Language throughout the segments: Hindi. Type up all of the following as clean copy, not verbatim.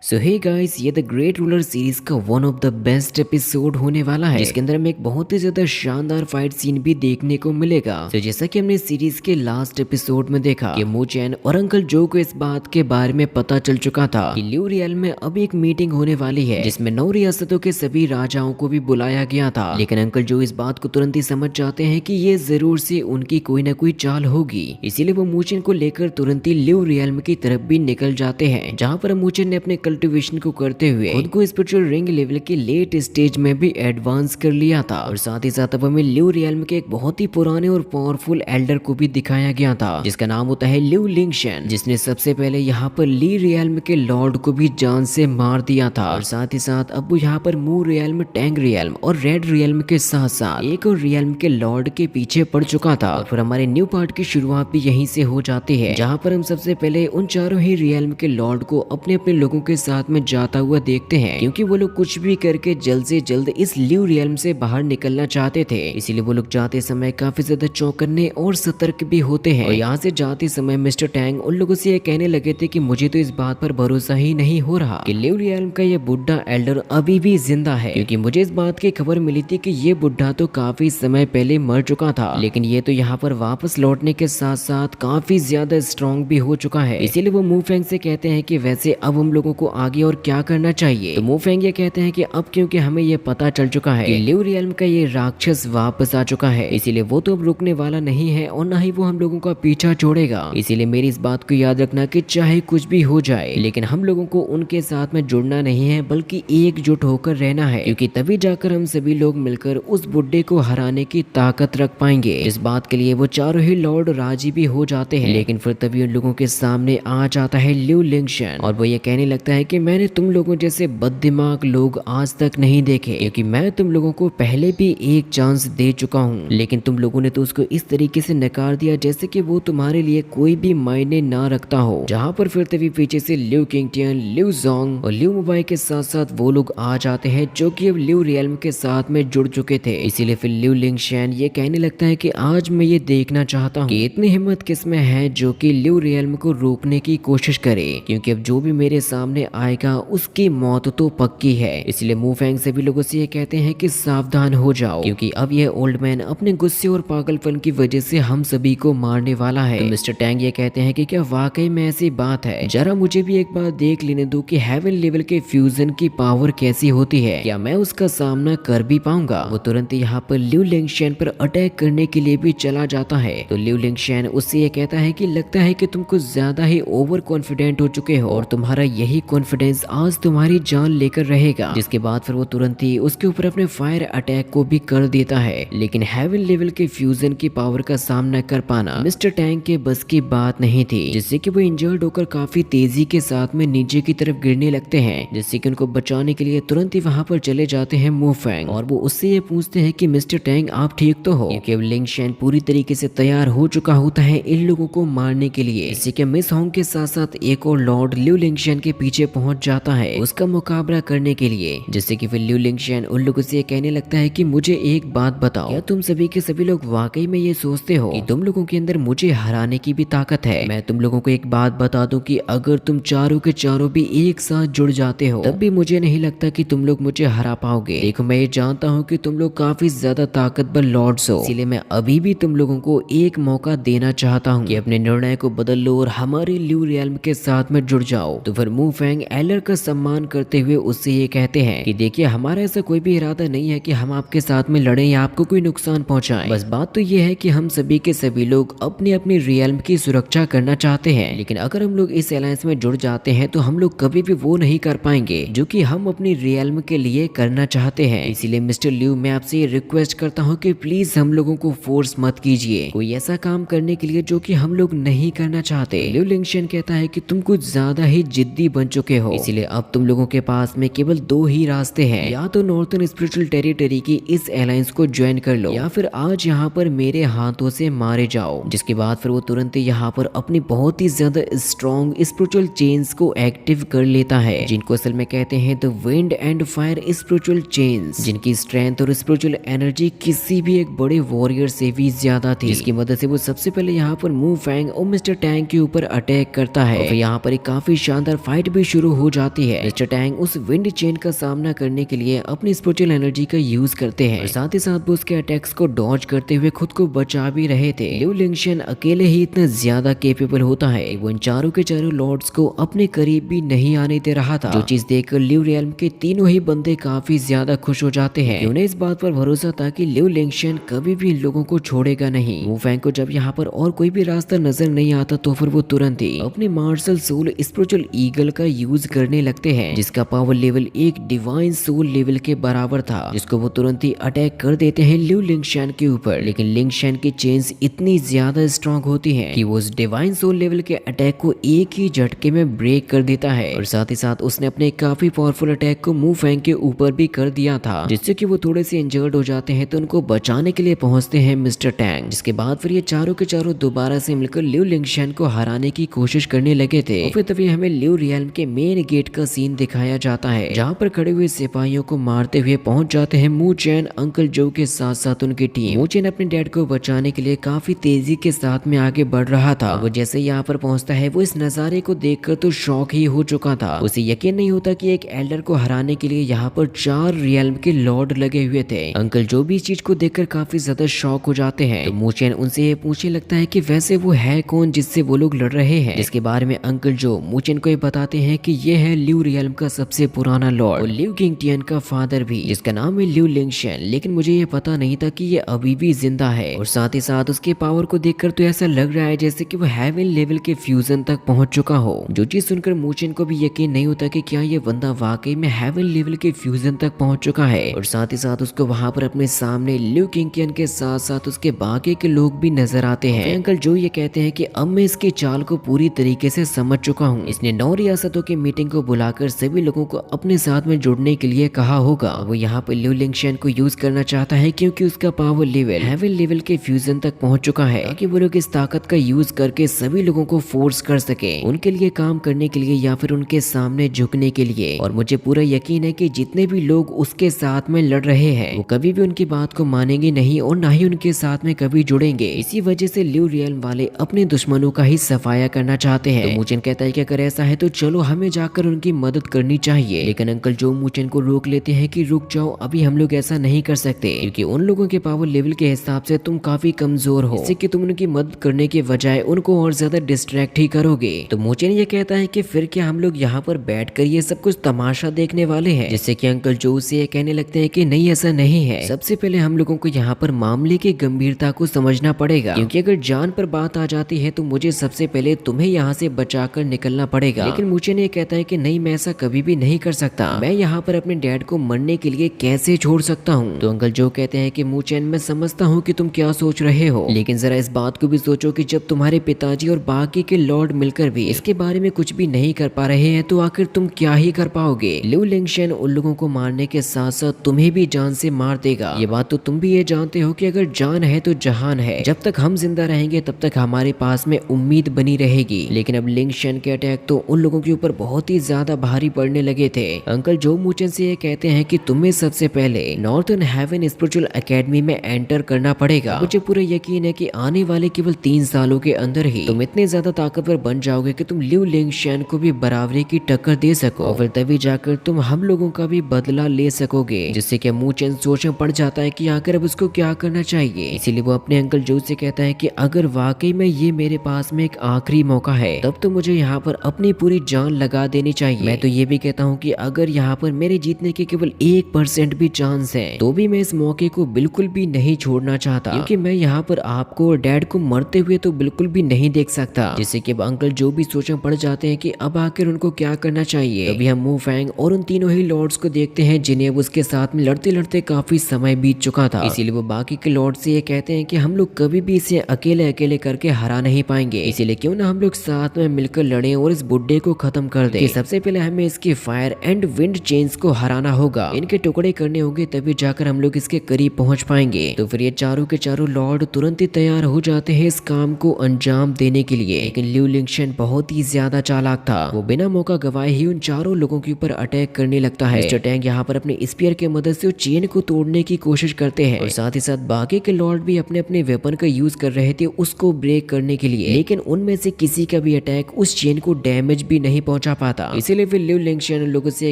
सो हे गाइस, ये द ग्रेट रूलर सीरीज का one of the best episode होने वाला है, जिसके अंदर हमें एक बहुत ही ज्यादा शानदार फाइट सीन भी देखने को मिलेगा। तो जैसा कि हमने सीरीज के लास्ट एपिसोड में देखा कि मू चैन और अंकल जो को इस बात के बारे में पता चल चुका था कि ल्यू रियल में अब एक मीटिंग होने वाली है जिसमें 9 रियासतों के सभी राजाओं को भी बुलाया गया था। लेकिन अंकल जो इस बात को तुरंत ही समझ जाते हैं कि ये जरूर से उनकी कोई ना कोई चाल होगी, इसीलिए वो मू चैन को लेकर तुरंत ही ल्यू रियल की तरफ भी निकल जाते हैं, जहाँ पर मू चैन ने अपने कल्टिवेशन को करते हुए खुद को स्पिरिचुअल रिंग लेवल के लेट स्टेज में भी एडवांस कर लिया था। और साथ ही साथ अब हमें ल्यू रियल के एक बहुत ही पुराने और पावरफुल एल्डर को भी दिखाया गया था जिसका नाम होता है ल्यू लिंगशन, जिसने सबसे पहले यहाँ पर ली रियल के लॉर्ड को भी जान से मार दिया था। और साथ ही साथ अब वो यहाँ पर मू रियल टैंग रियल और रेड रियल के साथ साथ एक और रियल के लॉर्ड के पीछे पड़ चुका था। और फिर हमारे न्यू पार्ट की शुरुआत भी यहीं से हो जाती है, जहाँ पर हम सबसे पहले उन चारों ही रियल के लॉर्ड को अपने अपने लोगों के साथ में जाता हुआ देखते हैं, क्योंकि वो लोग कुछ भी करके जल्द से जल्द इस ल्यू रियल से बाहर निकलना चाहते थे। इसीलिए वो लोग जाते समय काफी ज्यादा चौकन्ने और सतर्क भी होते हैं। और यहाँ से जाते समय मिस्टर टैंग उन लोगों से ये कहने लगे थे कि मुझे तो इस बात पर भरोसा ही नहीं हो रहा कि ल्यू रियल का ये बुढ़ा एल्डर अभी भी जिंदा है, क्योंकि मुझे इस बात की खबर मिली थी कि ये बुढ़ा तो काफी समय पहले मर चुका था, लेकिन ये तो यहाँ पर वापस लौटने के साथ साथ काफी ज्यादा स्ट्रॉन्ग भी हो चुका है। इसीलिए वो मू फेंग से कहते हैं कि वैसे अब हम लोगों को आगे और क्या करना चाहिए। तो मू फेंग ये कहते हैं कि अब क्योंकि हमें ये पता चल चुका है कि ल्यू रियल का ये राक्षस वापस आ चुका है, इसीलिए वो तो अब रुकने वाला नहीं है और ना ही वो हम लोगों का पीछा छोड़ेगा। इसीलिए मेरी इस बात को याद रखना कि चाहे कुछ भी हो जाए, लेकिन हम लोगों को उनके साथ में जुड़ना नहीं है, बल्कि एकजुट होकर रहना है, क्योंकि तभी जाकर हम सभी लोग मिलकर उस बुड्ढे को हराने की ताकत रख पाएंगे। इस बात के लिए वो चारों ही लॉर्ड राजी भी हो जाते हैं। लेकिन फिर तभी उन लोगों के सामने आ जाता है ल्यू लिंगशन और वो ये कहने लगता है कि मैंने तुम लोगों जैसे बददिमाग लोग आज तक नहीं देखे, क्योंकि मैं तुम लोगों को पहले भी एक चांस दे चुका हूँ, लेकिन तुम लोगों ने तो उसको इस तरीके से नकार दिया जैसे कि वो तुम्हारे लिए कोई भी मायने ना रखता हो। जहाँ पर फिर तभी पीछे से ल्यू किंगटियन, ल्यू जोंग और ल्यू मोबाई के साथ साथ वो लोग आ जाते हैं जो कि अब ल्यू रियल के साथ में जुड़ चुके थे। इसीलिए फिर ल्यू लिंगशन ये कहने लगता है कि आज मैं ये देखना चाहता हूँ कि इतनी हिम्मत किसमें है जो कि ल्यू रियल को रोकने की कोशिश करे, क्योंकि अब जो भी मेरे सामने आएगा उसकी मौत तो पक्की है। इसलिए मू फेंग सभी लोगों से ये कहते हैं कि सावधान हो जाओ, क्योंकि अब यह ओल्ड मैन अपने गुस्से और पागलपन की वजह से हम सभी को मारने वाला है। तो मिस्टर टैंग ये कहते हैं कि क्या वाकई में ऐसी बात है, जरा मुझे भी एक बार देख लेने दो कि हेवन लेवल के फ्यूजन की पावर कैसी होती है, क्या मैं उसका सामना कर भी पाऊंगा। वो तुरंत यहाँ पर ल्यू लिंगशन पर अटैक करने के लिए भी चला जाता है। तो ल्यू लिंगशन उससे ये कहता है कि लगता है कि तुम कुछ ज्यादा ही ओवर कॉन्फिडेंट हो चुके हो और तुम्हारा यही कॉन्फिडेंस आज तुम्हारी जान लेकर रहेगा। जिसके बाद फिर वो तुरंत ही उसके ऊपर अपने फायर अटैक को भी कर देता है। लेकिन हेवन लेवल के फ्यूजन की पावर का सामना कर पाना मिस्टर टैंग के बस की बात नहीं थी, जिससे कि वो इंजर्ड होकर काफी तेजी के साथ में नीचे की तरफ गिरने लगते हैं, जिससे कि उनको बचाने के लिए तुरंत ही वहां पर चले जाते हैं मू फेंग और वो उससे ये पूछते हैं कि मिस्टर टैंग आप ठीक तो हो, क्योंकि अब लिंगशन पूरी तरीके से तैयार हो चुका होता है इन लोगों को मारने के लिए। इससे कि मिस होंग के साथ साथ एक और लॉर्ड ल्यू लिंगशन के पीछे पहुंच जाता है उसका मुकाबला करने के लिए। जिससे कि फिर ल्यू लिंगशन उन लोगों से कहने लगता है कि मुझे एक बात बताओ, क्या तुम सभी के सभी लोग वाकई में ये सोचते हो कि तुम लोगों के अंदर मुझे हराने की भी ताकत है? मैं तुम लोगों को एक बात बता दूं कि अगर तुम चारों के चारों भी एक साथ जुड़ जाते हो तब भी मुझे नहीं लगता कि तुम लोग मुझे हरा पाओगे। देखो, मैं ये जानता हूँ कि तुम लोग काफी ज्यादा ताकतवर लॉर्ड्स हो, इसीलिए मैं अभी भी तुम लोगों को एक मौका देना चाहता हूँ कि अपने निर्णय को बदल लो और हमारे ल्यू रियल के साथ में जुड़ जाओ। तो फिर मू फेंग एलर का सम्मान करते हुए उससे ये कहते हैं कि देखिए, हमारा ऐसा कोई भी इरादा नहीं है कि हम आपके साथ में लड़ें या आपको कोई नुकसान पहुंचाएं। बस बात तो ये है कि हम सभी के सभी लोग अपनी अपनी रियल्म की सुरक्षा करना चाहते हैं, लेकिन अगर हम लोग इस अलायंस में जुड़ जाते हैं तो हम लोग कभी भी वो नहीं कर पाएंगे जो कि हम अपनी रियल्म के लिए करना चाहते हैं। इसीलिए मिस्टर ल्यू, मैं आपसे ये रिक्वेस्ट करता हूँ कि प्लीज हम लोगों को फोर्स मत कीजिए कोई ऐसा काम करने के लिए जो कि हम लोग नहीं करना चाहते। ल्यू लिंगशन कहता है कि तुम कुछ ज्यादा ही जिद्दी बन चुके हो, इसीलिए अब तुम लोगों के पास में केवल दो ही रास्ते हैं, या तो नॉर्थर्न स्पिरिचुअल टेरिटरी की इस अलायंस को ज्वाइन कर लो या फिर आज यहाँ पर मेरे हाथों से मारे जाओ। जिसके बाद फिर वो तुरंत यहाँ पर अपनी बहुत ही ज्यादा स्ट्रॉन्ग स्पिरिचुअल चेन्स को एक्टिव कर लेता है, जिनको असल में कहते हैं the wind and fire spiritual chains, जिनकी स्ट्रेंथ और स्पिरिचुअल एनर्जी किसी भी एक बड़े वॉरियर से भी ज्यादा थी। जिसकी मदद से वो सबसे पहले यहाँ पर मू फेंग और मिस्टर टैंग के ऊपर अटैक करता है। और यहाँ पर एक काफी शानदार फाइट भी शुरू हो जाती है। मिस्टर टैंग उस विंड चेन का सामना करने के लिए अपनी स्पिरिचुअल एनर्जी का यूज करते हैं और साथ ही साथ वो उसके अटैक्स को डॉज करते हुए खुद को बचा भी रहे थे। लिu लिंगशन अकेले ही इतना ज्यादा केपेबल होता है, वो इन चारों के चारों लॉर्ड्स को अपने करीब भी नहीं आने दे रहा था, जो चीज देखकर लिu रियल्म के तीनों ही बंदे काफी ज्यादा खुश हो जाते हैं। उन्हें इस बात पर भरोसा था कि लिu लिंगशन कभी भी इन लोगों को छोड़ेगा नहीं। वू फैंग को जब यहाँ पर और कोई भी रास्ता नजर नहीं आता तो फिर वो तुरंत ही अपने मार्शल सोल स्पिरिचुअल ईगल का यूज करने लगते हैं, जिसका पावर लेवल एक डिवाइन सोल लेवल के बराबर था, जिसको वो तुरंत ही अटैक कर देते हैं लिu लिंगशन के ऊपर। लेकिन लिंगशन की चेन्स इतनी ज्यादा स्ट्रांग होती हैं कि वो उस डिवाइन सोल लेवल के अटैक को एक ही झटके में ब्रेक कर देता है और साथ ही साथ उसने अपने काफी पावरफुल अटैक को मू फैंग के ऊपर भी कर दिया था, जिससे कि वो थोड़े से इंजर्ड हो जाते हैं। तो उनको बचाने के लिए पहुंचते हैं मिस्टर टैंग, जिसके बाद फिर ये चारों के चारों दोबारा से मिलकर लिu लिंगशन को हराने की कोशिश करने लगे थे। और फिर तभी हमें लिu रियल्म के मेन गेट का सीन दिखाया जाता है, जहाँ पर खड़े हुए सिपाहियों को मारते हुए पहुंच जाते हैं मू चैन अंकल जो के साथ साथ उनकी टीम। मू चैन अपने डैड को बचाने के लिए काफी तेजी के साथ में आगे बढ़ रहा था। वो जैसे यहाँ पर पहुंचता है वो इस नजारे को देखकर तो शॉक ही हो चुका था। उसे यकीन नहीं होता कि एक एल्डर को हराने के लिए यहाँ पर 4 रियल्म के लॉर्ड लगे हुए थे। अंकल जो भी इस चीज को देखकर काफी ज्यादा शॉक हो जाते हैं। तो मू चैन उनसे ये पूछने लगता है कि वैसे वो है कौन जिससे वो लोग लड़ रहे हैं, जिसके बारे में अंकल जो मू चैन को ये बताते हैं कि ये है लिu रियल्म का सबसे पुराना लॉर्ड और लिu किंगटियन का फादर भी, जिसका नाम है लिu लिंगशन। लेकिन मुझे ये पता नहीं था कि ये अभी भी जिंदा है। और साथ ही साथ उसके पावर को देखकर तो ऐसा लग रहा है जैसे कि वो हेवन लेवल के फ्यूजन तक पहुंच चुका हो। जो चीज सुनकर मू चैन को भी यकीन नहीं होता कि क्या ये बंदा वाकई में हेवन लेवल के फ्यूजन तक पहुंच चुका है। और साथ ही साथ उसको वहां पर अपने सामने लिu किंगटियन के साथ साथ उसके बाकी के लोग भी नजर आते हैं। अंकल जो ये कहते हैं कि अब मैं इसकी चाल को पूरी तरीके से समझ चुका हूँ। इसने 9 रियासतों की मीटिंग को बुलाकर सभी लोगों को अपने साथ में जुड़ने के लिए कहा होगा। वो यहाँ पर लिu लिंगशन को यूज करना चाहता है क्योंकि उसका पावर लेवल हेवन लेवल के फ्यूजन तक पहुंच चुका है, ताकि वो लोग इस ताकत का यूज करके सभी लोगों को फोर्स कर सके, उनके लिए काम करने के लिए या फिर उनके सामने झुकने के लिए। और मुझे पूरा यकीन है कि जितने भी लोग उसके साथ में लड़ रहे हैं वो कभी भी उनकी बात को मानेंगे नहीं और ना ही उनके साथ में कभी जुड़ेंगे। इसी वजह से लिu रियल्म वाले अपने दुश्मनों का ही सफाया करना चाहते हैं। तो मू चैन कहता है कि अगर ऐसा है तो चलो हमें जाकर उनकी मदद करनी चाहिए। लेकिन अंकल जो मू चैन को रोक लेते हैं कि रुक जाओ, अभी हम लोग ऐसा नहीं कर सकते क्योंकि उन लोगों के पावर लेवल के हिसाब से तुम काफी कमजोर हो, इससे कि तुम उनकी मदद करने के बजाय उनको और ज्यादा डिस्ट्रैक्ट ही करोगे। तो मू चैन ये कहता है कि फिर क्या हम लोग यहाँ पर बैठकर ये सब कुछ तमाशा देखने वाले हैं, जिससे कि अंकल जो से ये कहने लगते हैं कि नहीं ऐसा नहीं है। सबसे पहले हम लोगों को यहाँ पर मामले की गंभीरता को समझना पड़ेगा, क्योंकि अगर जान पर बात आ जाती है तो मुझे सबसे पहले तुम्हें यहाँ से बचाकर निकलना पड़ेगा। लेकिन मू चैन ये कहता है कि नहीं, मैं ऐसा कभी भी नहीं कर सकता। मैं यहाँ पर अपने डैड को मरने के लिए कैसे छोड़ सकता हूँ। तो अंकल जो कहते हैं कि मू चैन मैं समझता हूँ कि तुम क्या सोच रहे हो, लेकिन जरा इस बात को भी सोचो कि जब तुम्हारे पिताजी और बाकी के लॉर्ड मिलकर भी इसके बारे में कुछ भी नहीं कर पा रहे हैं तो आखिर तुम क्या ही कर पाओगे। लिu लिंगशन उन लोगों को मारने के साथ साथ तुम्हें भी जान से मार देगा। ये बात तो तुम भी ये जानते हो कि अगर जान है तो जहान है। जब तक हम जिंदा रहेंगे तब तक हमारे पास में उम्मीद बनी रहेगी। लेकिन अब लिंगशन के अटैक तो उन लोगों के ऊपर बहुत ही ज्यादा भारी पड़ने लगे थे। अंकल जो मू चैन से ये कहते हैं कि तुम्हें सबसे पहले नॉर्थर्न हेवन स्पिरिचुअल एकेडमी में एंटर करना पड़ेगा। मुझे पूरा यकीन है कि आने वाले केवल 3 सालों के अंदर ही तुम इतने ज्यादा ताकतवर बन जाओगे कि तुम लिu लिंगशन को भी बराबरी की टक्कर दे सको और फिर तभी जाकर तुम हम लोगों का भी बदला ले सकोगे। जिससे कि मू चैन सोच में पड़ जाता है कि आखिर अब उसको क्या करना चाहिए। इसीलिए वो अपने अंकल जो से कहता है कि अगर वाकई में ये मेरे पास में एक आखिरी मौका है तब तो मुझे यहाँ पर अपनी पूरी जान लगा देनी चाहिए। मैं तो ये भी कहता हूँ कि अगर यहाँ पर मेरे जीतने के केवल 1% भी चांस है तो भी मैं इस मौके को बिल्कुल भी नहीं छोड़ना चाहता, क्योंकि मैं यहाँ पर आपको और डैड को मरते हुए तो बिल्कुल भी नहीं देख सकता। जिससे कि अंकल जो भी सोच में पड़ जाते हैं कि अब आखिर उनको क्या करना चाहिए। तभी हम मू फैंग और उन तीनों ही लॉर्ड्स को देखते हैं जिन्हें अब उसके साथ में लड़ते लड़ते काफी समय बीत चुका था। इसीलिए वो बाकी के लॉर्ड से ये कहते हैं कि हम लोग कभी भी इसे अकेले अकेले करके हरा नहीं पाएंगे, इसीलिए क्यों ना हम लोग साथ में मिलकर लड़े और इस बुड्ढे को खत्म कर दे। सबसे पहले हमें इसके फायर एंड विंड चेन्स को हराना होगा, इनके टुकड़े करने होंगे, तभी जाकर हम लोग इसके करीब पहुंच पाएंगे। तो फिर ये चारों के चारों लॉर्ड तुरंत ही तैयार हो जाते हैं इस काम को अंजाम देने के लिए। लेकिन लिu लिंगशन बहुत ही ज्यादा चालाक था। वो बिना मौका गवाए ही उन चारों लोगों के ऊपर अटैक करने लगता है। मिस्टर टैंग यहाँ पर अपने स्पीयर की मदद से उस चेन को तोड़ने की कोशिश करते हैं और साथ ही साथ बाकी के लॉर्ड भी अपने अपने वेपन का यूज कर रहे थे उसको ब्रेक करने के लिए। लेकिन उनमें से किसी का भी अटैक उस चेन को डैमेज भी नहीं पहुंचा पाता। इसीलिए फिर लिu लिंगशन उन लोगों से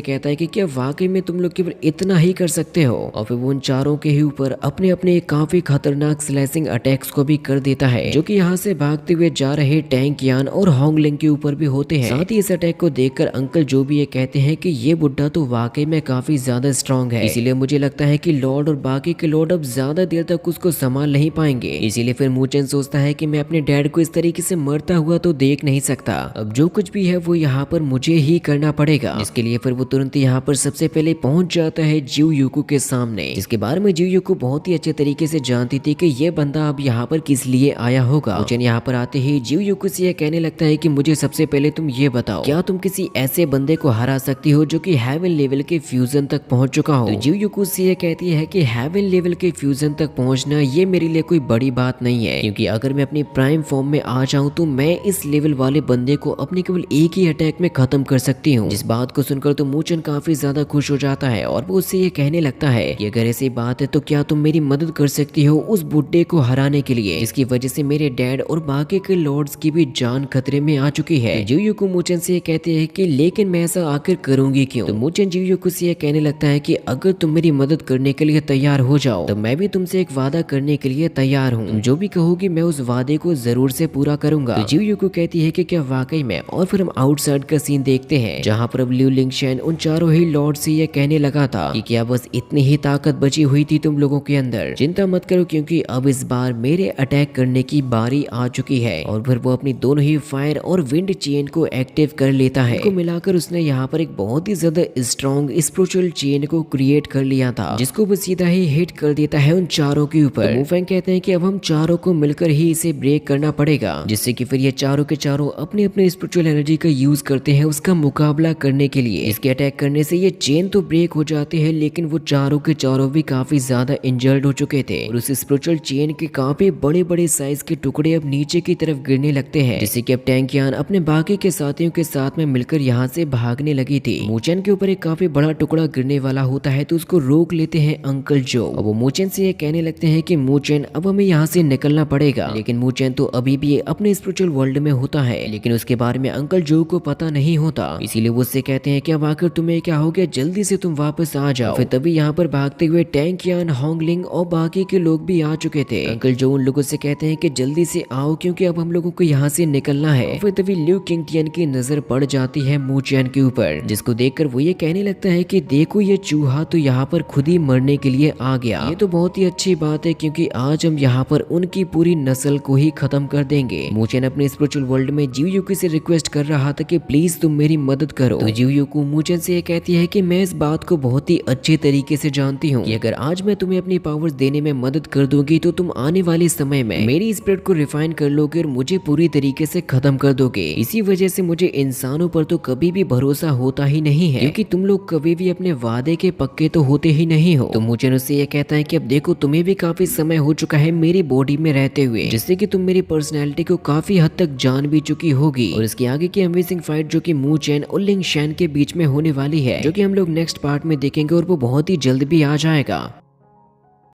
कहता है कि क्या वाकई में तुम लोग केवल इतना ही कर सकते हो, और फिर वो उन चारों के ही ऊपर अपने अपने काफी खतरनाक स्लैशिंग अटैक्स को भी कर देता है, जो कि यहाँ से भागते हुए जा रहे टैंक यान और होंगलिंग के ऊपर भी होते हैं। साथ ही इस अटैक को देखकर अंकल जो भी ये कहते हैं कि ये बुड्ढा तो वाकई में काफी ज्यादा स्ट्रॉन्ग है, इसीलिए मुझे लगता है कि लॉर्ड और बाकी के लॉर्ड अब ज्यादा देर तक उसको संभाल नहीं पाएंगे। इसीलिए फिर मूचेन सोचता है कि मैं अपने डैड को इस तरीके से मरता हुआ तो देख नहीं सकता, अब जो कुछ भी है वो यहाँ पर मुझे ही करना पड़ेगा। इसके लिए फिर वो तुरंत यहाँ पर सबसे पहले पहुंच जाता है जियो यूकू के सामने, जिसके बारे में जियो यूकू बहुत ही अच्छे तरीके से जानती थी कि ये बंदा अब यहाँ पर किस लिए आया होगा। मूचेन यहाँ पर आते ही जियो यूकू से यह कहने लगता है कि मुझे सबसे पहले तुम ये बताओ, क्या तुम किसी ऐसे बंदे को हरा सकती हो जो कि हेवन लेवल के फ्यूजन तक पहुंच चुका हो। तो जियो यूकू से यह कहती है कि हेवन लेवल के फ्यूजन तक पहुंचना ये मेरे लिए कोई बड़ी बात नहीं है, क्योंकि अगर मैं अपनी प्राइम फॉर्म में आ जाऊं तो मैं इस लेवल वाले बंदे को अपने केवल एक ही अटैक में खत्म कर सकती हूँ। जिस बात को सुनकर तो मूचन काफी ज्यादा खुश हो जाता है और वो उससे ये कहने लगता है कि अगर ऐसी बात है तो क्या तुम मेरी मदद कर सकती हो उस बुड्ढे को हराने के लिए, जिसकी वजह से मेरे डैड और बाकी के लॉर्ड्स की भी जान खतरे में आ चुकी है। जियो यूकू मूचन से ये कहते हैं कि लेकिन मैं ऐसा आखिर करूंगी क्यों। तो मूचन जियो यूकू से ये कहने लगता है कि अगर तुम मेरी मदद करने के लिए तैयार हो जाओ तो मैं भी तुमसे एक वादा करने के लिए तैयार हूँ, तुम जो भी कहोगी मैं उस वादे को जरूर से पूरा करूंगा। तो जियो यूकू कहती है कि क्या वाकई में, और फिर हम आउटसाइड का सीन देखते हैं जहाँ पर अब लिu लिंगशन उन चारों ही लॉर्ड से ये कहने लगा था कि क्या बस इतनी ही ताकत बची हुई थी तुम लोगों के अंदर, चिंता मत करो क्योंकि अब इस बार मेरे अटैक करने की बारी आ चुकी है। और फिर वो अपनी दोनों ही फायर और विंड चेन को एक्टिव कर लेता है। इनको मिलाकर उसने यहाँ पर एक बहुत ही ज्यादा स्ट्रॉन्ग स्पिरिचुअल चेन को क्रिएट कर लिया था, जिसको वो सीधा ही हिट कर देता है उन चारों के ऊपर। तो वुफेंग कहते हैं कि अब हम चारों को मिलकर ही इसे ब्रेक करना पड़ेगा, जिससे कि फिर ये चारों के चारों अपने अपने स्पिरिचुअल एनर्जी का यूज करते हैं उसका मुकाबला करने के लिए। इसके अटैक करने से ये चेन तो ब्रेक हो जाती है, लेकिन वो चारों के चारों भी काफी ज्यादा इंजर्ड हो चुके थे और उस स्पिरिचुअल चेन के काफी बड़े बड़े साइज के टुकड़े अब नीचे की तरफ गिरने लगते हैं, जिससे कि अब टैंक यान अपने बाकी के साथियों के साथ में मिलकर यहाँ से भागने लगी थी। मूचेन के ऊपर एक काफी बड़ा टुकड़ा गिरने वाला होता है तो उसको रोक लेते हैं अंकल जो। अब वो मूचेन से ये कहने लगते हैं कि मूचेन अब हमें यहाँ से निकलना पड़ेगा, लेकिन मूचेन तो अभी भी अपने स्पिरिचुअल वर्ल्ड में होता है, लेकिन उसके बारे में अंकल जो को पता नहीं होता। इसीलिए वो उससे कहते हैं कि अब आकर तुम्हें क्या हो गया, जल्दी से तुम वापस आ जाओ। फिर तभी यहाँ पर भागते हुए टैंक यान, होंगलिंग और बाकी के लोग भी आ चुके थे। अंकल जो उन लोगों से कहते हैं कि जल्दी से आओ क्योंकि अब हम लोगों को यहाँ से निकलना है। फिर तभी लिu किंगटियन की नजर पड़ जाती है मूचेन के ऊपर, जिसको देखकर वो ये कहने लगता है कि देखो ये चूहा तो यहाँ पर खुद ही मरने के लिए आ गया। ये तो बहुत ही अच्छी बात है क्योंकि आज हम यहाँ पर उनकी पूरी नस्ल को ही खत्म कर देंगे। मूचेन अपने स्पिरिचुअल वर्ल्ड में जियो यूकू से रिक्वेस्ट कर रहा था कि प्लीज तुम मेरी मदद करो। तो जियो यूकू मूचेन से ये कहती है कि मैं इस बात को बहुत ही अच्छे तरीके से जानती हूँ कि अगर आज मैं तुम्हें अपनी पावर्स देने में मदद कर दूंगी तो तुम आने वाले समय में मेरी स्पिरिट को रिफाइन कर लोगे और मुझे पूरी तरीके से खत्म कर दोगे। इसी वजह से मुझे इंसानों पर तो कभी भी भरोसा होता ही नहीं है, क्योंकि तुम लोग कभी भी अपने वादे के पक्के तो होते ही नहीं हो। तो मूचेन उससे ये कहता है कि अब देखो तुम्हें भी काफी समय हो चुका है मेरी बॉडी में रहते हुए, जिससे कि तुम मेरी पर्सनैलिटी को काफी हद तक जान भी चुकी होगी। और इसके आगे की अमेजिंग फाइट जो कि मूचेन और लिंगशन के बीच में होने वाली है, जो कि हम लोग नेक्स्ट पार्ट में देखेंगे और वो बहुत ही जल्द भी आ जाएगा।